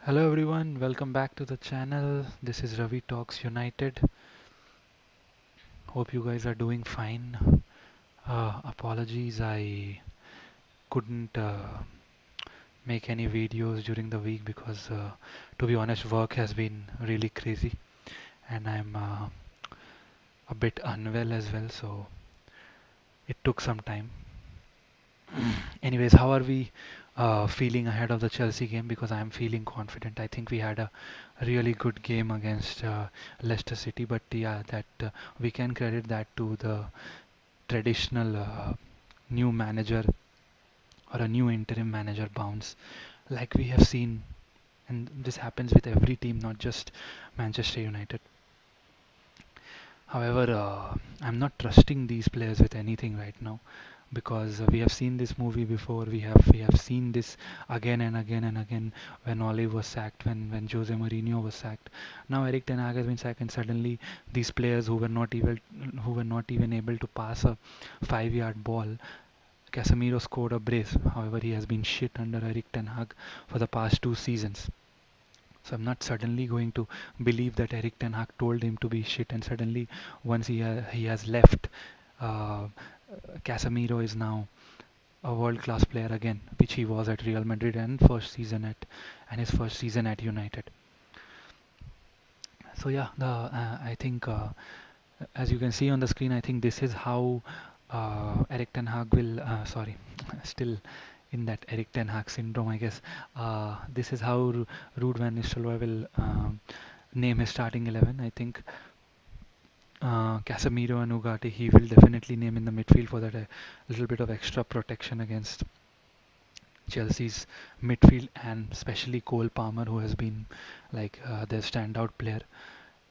Hello everyone, welcome back to the channel. This is Ravi Talks United. Hope you guys are doing fine. Apologies, I couldn't make any videos during the week because, to be honest, work has been really crazy and I'm a bit unwell as well, so it took some time. Anyways, how are we feeling ahead of the Chelsea game? Because I'm feeling confident. I think we had a really good game against Leicester City, but yeah, that we can credit that to the traditional new manager or a new interim manager bounce, like we have seen, and this happens with every team, not just Manchester United. However, I'm not trusting these players with anything right now because we have seen this movie before. We have seen this again and again and again when Olive was sacked, when Jose Mourinho was sacked. Now Eric Ten Hag has been sacked, and suddenly these players who were not even able to pass a 5-yard ball. Casemiro scored a brace. However, he has been shit under Eric Ten Hag for the past 2 seasons. So I'm not suddenly going to believe that Eric Ten Hag told him to be shit, and suddenly once he has left, uh, Casemiro is now a world-class player again, which he was at Real Madrid and his first season at United. So yeah, I think as you can see on the screen, I think this is how Eric Ten Hag will. Sorry, still in that Eric Ten Hag syndrome, I guess. This is how Ruud van Nistelrooy will name his starting 11. I think Casemiro and Ugarte he will definitely name in the midfield for that a little bit of extra protection against Chelsea's midfield, and especially Cole Palmer, who has been like their standout player.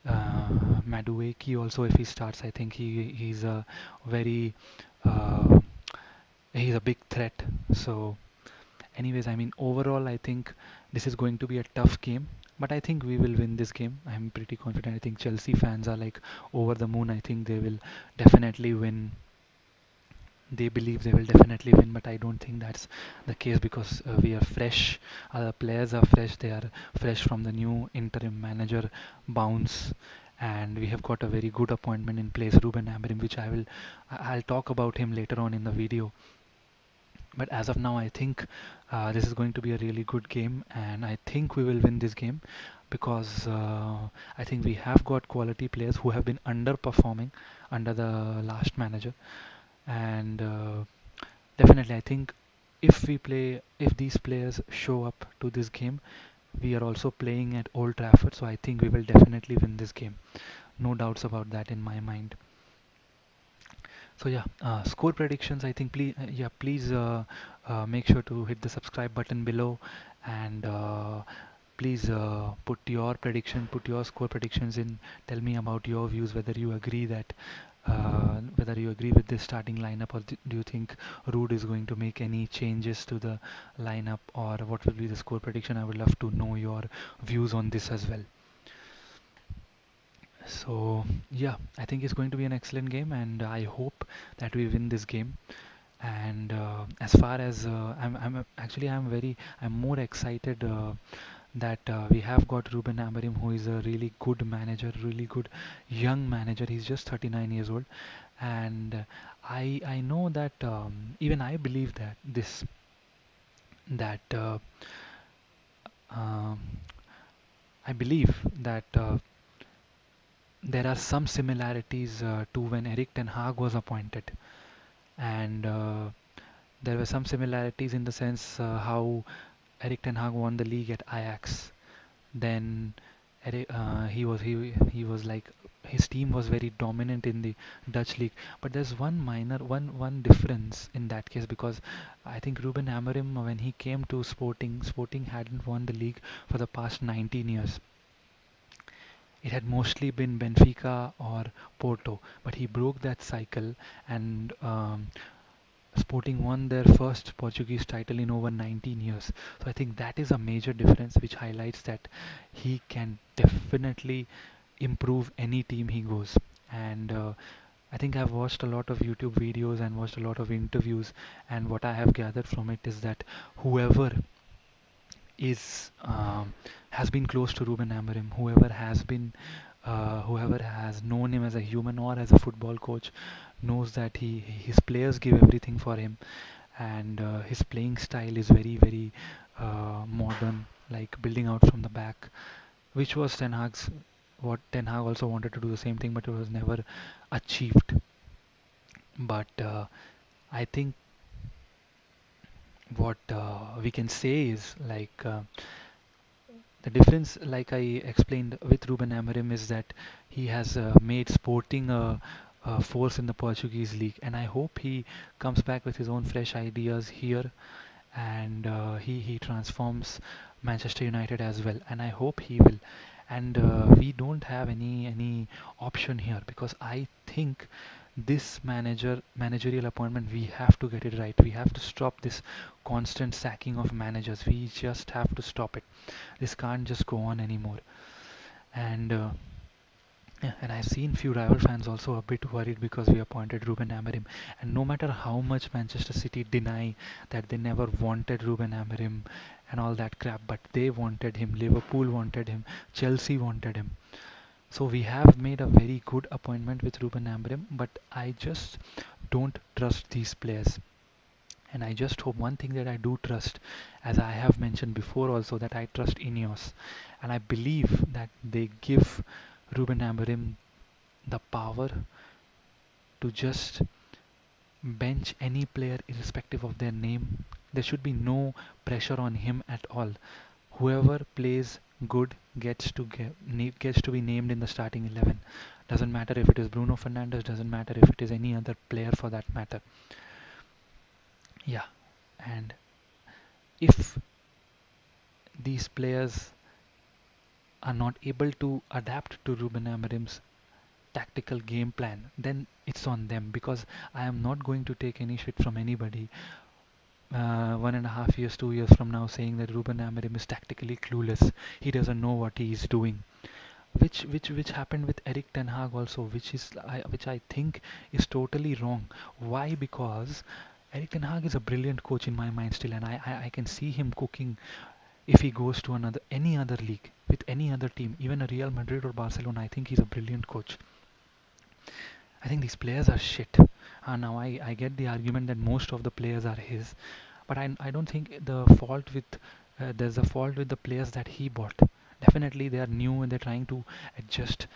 Madueke also, if he starts, I think he's a very uh, he's a big threat. So, anyways, I mean overall, I think this is going to be a tough game, but I think we will win this game. I'm pretty confident. I think Chelsea fans are like over the moon. I think they will definitely win. They believe they will definitely win, but I don't think that's the case because we are fresh. Our players are fresh. They are fresh from the new interim manager bounce, and we have got a very good appointment in place, Ruben Amorim, which I'll talk about him later on in the video. But as of now, I think this is going to be a really good game, and I think we will win this game because I think we have got quality players who have been underperforming under the last manager, and definitely I think if these players show up to this game, we are also playing at Old Trafford, so I think we will definitely win this game. No doubts about that in my mind. So yeah, score predictions. I think please make sure to hit the subscribe button below, and please put your score predictions in. Tell me about your views, whether you agree with this starting lineup, or do you think Ruud is going to make any changes to the lineup, or what will be the score prediction? I would love to know your views on this as well. So yeah, I think it's going to be an excellent game, and I hope that we win this game. And as far as I'm more excited that we have got Ruben Amorim, who is a really good manager, really good young manager. He's just 39 years old, and I know that even I believe that um, I believe that there are some similarities to when Eric Ten Hag was appointed, and there were some similarities in the sense how Erik ten Hag won the league at Ajax. Then he was like his team was very dominant in the Dutch league. But there's one difference in that case, because I think Ruben Amorim, when he came to Sporting hadn't won the league for the past 19 years. It had mostly been Benfica or Porto, but he broke that cycle, and Sporting won their first Portuguese title in over 19 years. So I think that is a major difference, which highlights that he can definitely improve any team he goes. And I think I've watched a lot of YouTube videos and watched a lot of interviews, and what I have gathered from it is that whoever is has been close to Ruben Amorim. Whoever has known him as a human or as a football coach knows that his players give everything for him, and his playing style is very modern, like building out from the back, which was Ten Hag's. What Ten Hag also wanted to do the same thing, but it was never achieved. But I think what we can say is like. The difference, like I explained with Ruben Amorim, is that he has made Sporting a force in the Portuguese league, and I hope he comes back with his own fresh ideas here, and he transforms Manchester United as well, and I hope he will. And we don't have any option here, because I think this managerial appointment, we have to get it right. We have to stop this constant sacking of managers. We just have to stop it. This can't just go on anymore. And yeah, and I've seen few rival fans also a bit worried because we appointed Ruben Amorim. And no matter how much Manchester City deny that they never wanted Ruben Amorim and all that crap, but they wanted him. Liverpool wanted him. Chelsea wanted him. So we have made a very good appointment with Ruben Amorim, but I just don't trust these players. And I just hope one thing that I do trust, as I have mentioned before also, that I trust Ineos. And I believe that they give Ruben Amorim the power to just bench any player irrespective of their name. There should be no pressure on him at all. Whoever plays good gets to be named in the starting 11. Doesn't matter if it is Bruno Fernandes, doesn't matter if it is any other player for that matter. Yeah, and if these players are not able to adapt to Ruben Amorim's tactical game plan, then it's on them, because I am not going to take any shit from anybody 1.5 years, 2 years from now, saying that Ruben Amorim is tactically clueless. He doesn't know what he is doing. Which happened with Eric Ten Hag also, which I think is totally wrong. Why? Because Eric Ten Hag is a brilliant coach in my mind still, and I can see him cooking if he goes to any other league with any other team, even a Real Madrid or Barcelona. I think he's a brilliant coach. I think these players are shit. Now I get the argument that most of the players are his, but I don't think there's a fault with the players that he bought. Definitely they are new and they're trying to adjust.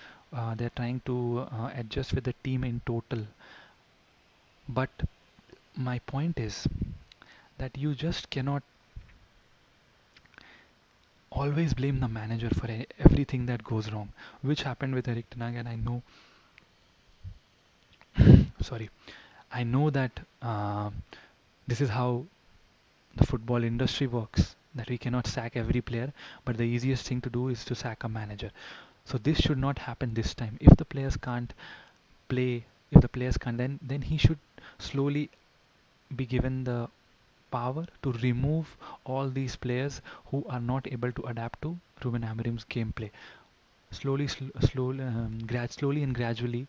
They're trying to adjust with the team in total. But my point is that you just cannot always blame the manager for everything that goes wrong, which happened with Eric Ten Hag, and I know, sorry, I know that this is how the football industry works. That we cannot sack every player, but the easiest thing to do is to sack a manager. So this should not happen this time. If the players can't play, if the players can't, then he should slowly be given the power to remove all these players who are not able to adapt to Ruben Amorim's gameplay. Slowly and gradually,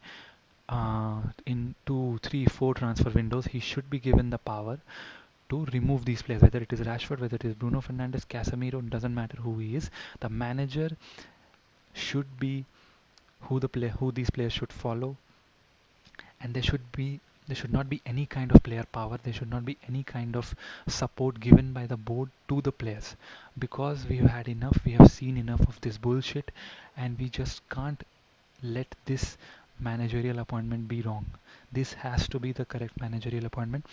in 2, 3, 4 transfer windows, he should be given the power to remove these players. Whether it is Rashford, whether it is Bruno Fernandes, Casemiro, doesn't matter who he is. The manager should be who these players should follow, and there should not be any kind of player power. There should not be any kind of support given by the board to the players, because we have had enough. We have seen enough of this bullshit, and we just can't let this managerial appointment be wrong. This has to be the correct managerial appointment.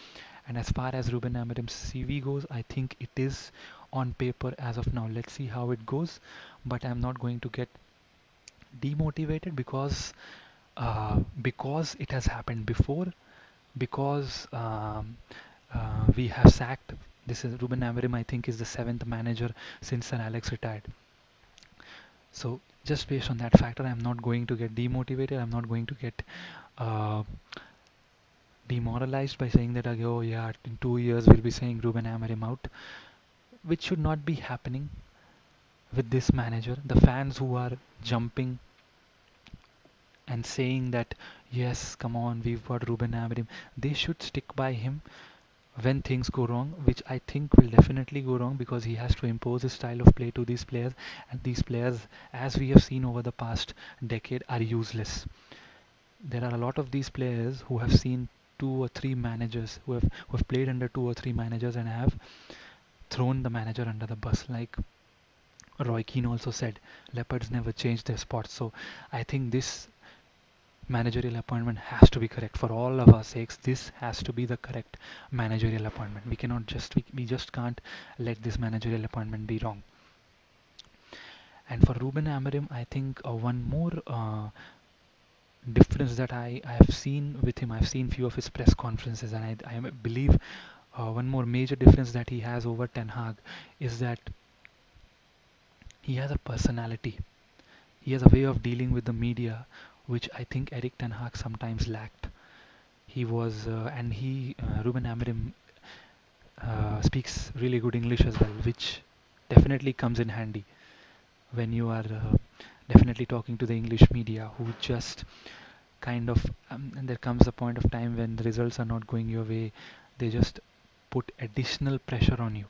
And as far as Ruben Amorim's CV goes, I think it is on paper as of now. Let's see how it goes. But I'm not going to get demotivated because it has happened before. Because we have sacked. This is Ruben Amorim. I think is the seventh manager since Sir Alex retired. So just based on that factor, I'm not going to get demotivated. I'm not going to get uh, demoralized by saying that, oh yeah, in 2 years we'll be saying Ruben Amorim out, which should not be happening with this manager. The fans who are jumping and saying that yes, come on, we've got Ruben Amorim, they should stick by him when things go wrong, which I think will definitely go wrong because he has to impose his style of play to these players, and these players, as we have seen over the past decade, are useless. There are a lot of these players who have seen two or three managers, who have played under two or three managers and have thrown the manager under the bus. Like Roy Keane also said, leopards never change their spots. So I think this managerial appointment has to be correct for all of our sakes. This has to be the correct managerial appointment. We cannot just we just can't let this managerial appointment be wrong. And for Ruben Amorim, I think one more difference that I have seen with him, I've seen few of his press conferences, and I believe one more major difference that he has over Ten Hag is that he has a personality. He has a way of dealing with the media, which I think Eric Ten Hag sometimes lacked. Ruben Amorim speaks really good English as well, which definitely comes in handy when you are definitely talking to the English media who just kind of, and there comes a point of time when the results are not going your way, they just put additional pressure on you.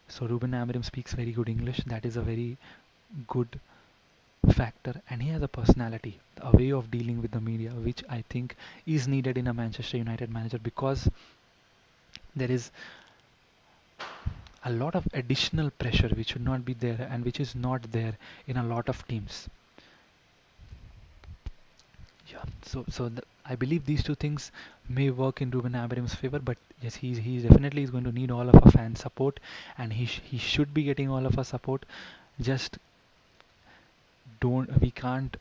So Ruben Amorim speaks very good English. That is a very good factor, and he has a personality, a way of dealing with the media, which I think is needed in a Manchester United manager because there is a lot of additional pressure which should not be there and which is not there in a lot of teams. Yeah, I believe these two things may work in Ruben Amorim's favor, but yes, he definitely is going to need all of our fan support, and he should be getting all of our support. Just don't we can't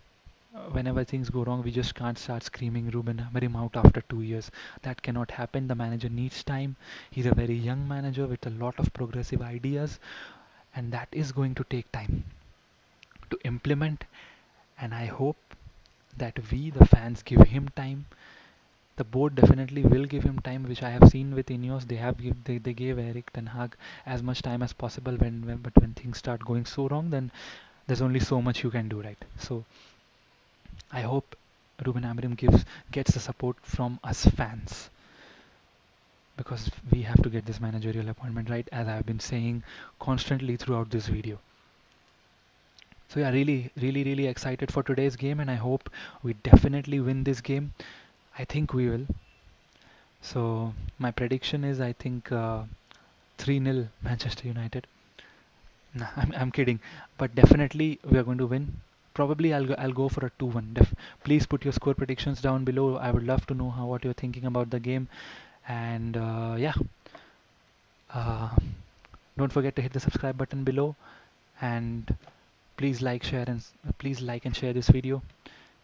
whenever things go wrong, we just can't start screaming Ruben Amorim out after 2 years. That cannot happen. The manager needs time. He's a very young manager with a lot of progressive ideas, and that is going to take time to implement. And I hope that we, the fans, give him time. The board definitely will give him time, which I have seen with Ineos. They gave Eric Ten Hag as much time as possible. But when things start going so wrong, then there's only so much you can do, right? So I hope Ruben Amorim gets the support from us fans because we have to get this managerial appointment right, as I've been saying constantly throughout this video. So yeah, really excited for today's game, and I hope we definitely win this game. I think we will. So my prediction is I think 3-0 Manchester United. Nah, I'm kidding, but definitely we are going to win. Probably I'll go for a 2-1. Please put your score predictions down below. I would love to know what you're thinking about the game. And yeah, uh, don't forget to hit the subscribe button below, and please like and share this video.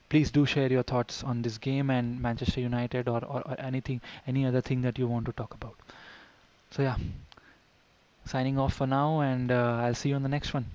Please do share your thoughts on this game and Manchester United, or any other thing that you want to talk about. So yeah, signing off for now, and I'll see you on the next one.